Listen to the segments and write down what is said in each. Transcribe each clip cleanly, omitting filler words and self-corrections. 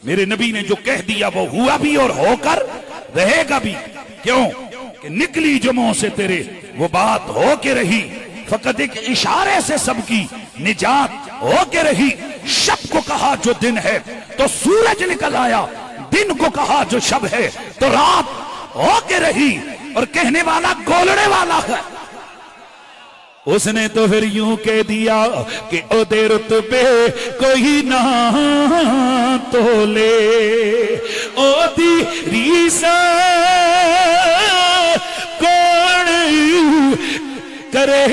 میرے نبی نے جو کہہ دیا وہ ہوا بھی اور ہو کر رہے گا بھی. کیوں کہ نکلی جو منہ سے تیرے وہ بات ہو کے رہی. فقط ایک اشارے سے سب کی نجات ہو کے رہی. شب کو کہا جو دن ہے تو سورج نکل آیا, دن کو کہا جو شب ہے تو رات ہو کے رہی. اور کہنے والا گولڑے والا ہے, اس نے تو پھر یوں کہہ دیا کہ او دے رتبے کوئی نہ تولے, او دی ریسا کون کرے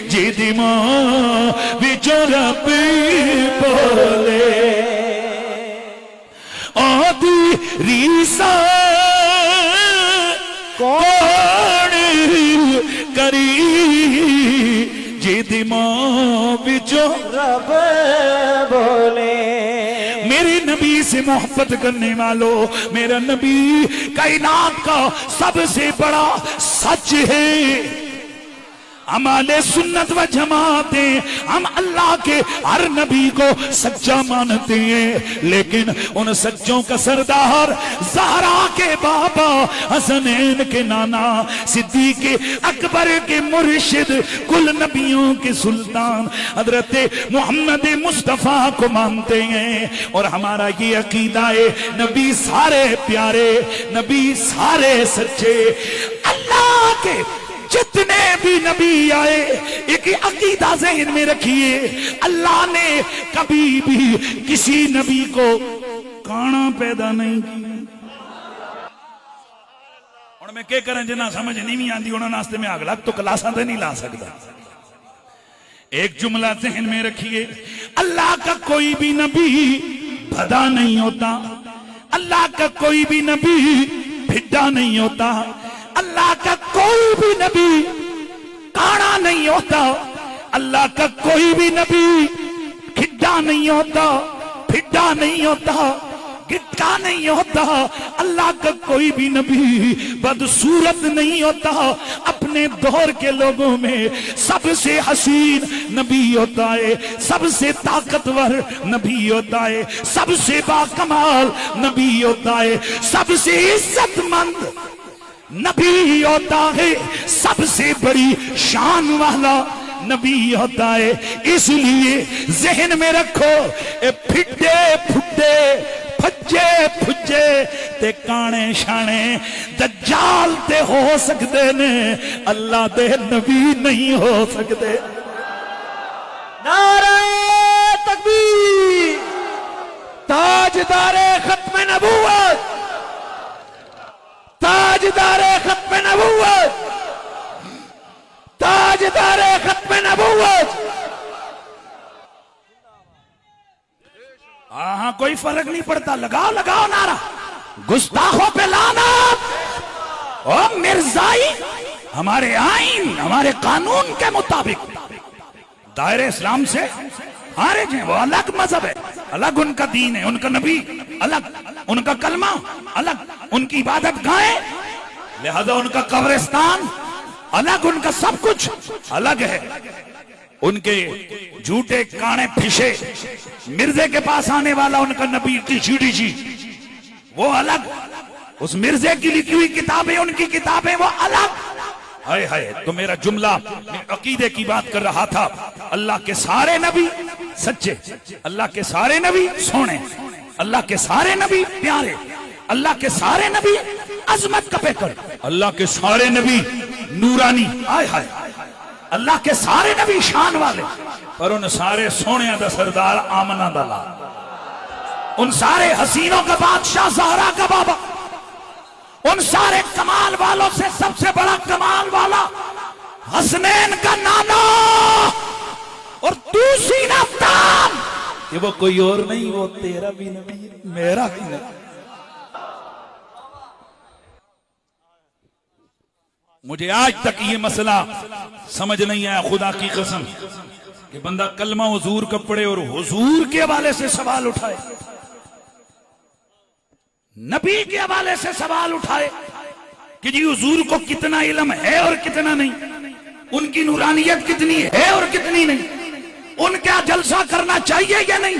جی دی ماں وچوں رب بولے. او دی ریسا کون کری جی دی ماں وچوں رب بولے. میرے نبی سے محبت کرنے والوں, میرا نبی کائنات کا سب سے بڑا سچ ہے. ہمارے سنت و جماعت ہیں, ہم اللہ کے ہر نبی کو سچا مانتے ہیں, لیکن ان سچوں کا سردار زہرا کے بابا, حسنین کے نانا, صدیق اکبر کے مرشد, کل نبیوں کے سلطان حضرت محمد مصطفیٰ کو مانتے ہیں. اور ہمارا یہ عقیدہ ہے نبی سارے پیارے, نبی سارے سچے. اللہ کے جتنے بھی نبی آئے ایک عقیدہ ذہن میں رکھیے, اللہ نے کبھی بھی کسی نبی کو کانا پیدا نہیں کیا. اور میں کہہ کریں جنہ سمجھ نہیں آندی انہوں ناستے میں آگ لگ تو کلاساں دے نہیں لا سکتا. ایک جملہ ذہن میں رکھیے, اللہ کا کوئی بھی نبی بھدا نہیں ہوتا, اللہ کا کوئی بھی نبی بھڈا نہیں ہوتا, اللہ کا کوئی بھی نبی کانا نہیں ہوتا, اللہ کا کوئی بھی نبی کھڈا نہیں ہوتا, پھڈا نہیں ہوتا, گٹکا نہیں ہوتا. اللہ کا کوئی بھی نبی بدصورت نہیں ہوتا. اپنے دور کے لوگوں میں سب سے حسین نبی ہوتا ہے, سب سے طاقتور نبی ہوتا ہے, سب سے باکمال نبی ہوتا ہے, سب سے عزت مند نبی ہوتا ہے, سب سے بڑی شان والا نبی ہوتا ہے. اس لیے ذہن میں رکھو, اے پھڈے پھڈے پھجے پھجے تے کانے شانے دجال تے ہو سکتے نے, اللہ دے نبی نہیں ہو سکتے. نعرہ تکبیر. تاجدار ختم نبوت, تاجدار ختم نبوت, تاجدار ختم نبوت. ہاں کوئی فرق نہیں پڑتا, لگاؤ لگاؤ نعرہ. گستاخوں پہ لعنت. او مرزائی, ہمارے آئین ہمارے قانون کے مطابق دائرے اسلام سے خارج ہیں. وہ الگ مذہب ہے, الگ ان کا دین ہے, ان کا نبی الگ, ان کا کلمہ الگ, ان کی عبادت گاہیں, لہذا ان کا قبرستان الگ, ان کا سب کچھ الگ ہے. ان کے جھوٹے کانے پھشے مرزے کے پاس آنے والا ان کا نبی ٹی وہ الگ, اس مرزے کی لکھی ہوئی کتابیں ان کی کتابیں وہ الگ. ہائے ہائے, تو میرا جملہ میں عقیدے کی بات کر رہا تھا. اللہ کے سارے نبی سچے, اللہ کے سارے نبی سونے, اللہ کے سارے نبی پیارے, اللہ کے سارے نبی عظمت کا پیکر, اللہ کے سارے نبی نورانی, ہائے ہائے, اللہ کے سارے نبی شان والے, پر ان سارے سونے دا سردار آمنہ دا لال, ان سارے حسینوں کا بادشاہ زہرا کا بابا, ان سارے کمال والوں سے سب سے بڑا کمال والا حسنین کا نانا, اور دوسری نفتان کہ وہ کوئی اور نہیں, وہ تیرا بھی نبی میرا بھی نبی. مجھے آج تک یہ مسئلہ سمجھ نہیں آیا خدا کی قسم کہ بندہ کلمہ حضور کا پڑھے اور حضور کے حوالے سے سوال اٹھائے, نبی کے حوالے سے سوال اٹھائے کہ جی حضور کو کتنا علم ہے اور کتنا نہیں, ان کی نورانیت کتنی ہے اور کتنی نہیں, ان کا جلسہ کرنا چاہیے یا نہیں.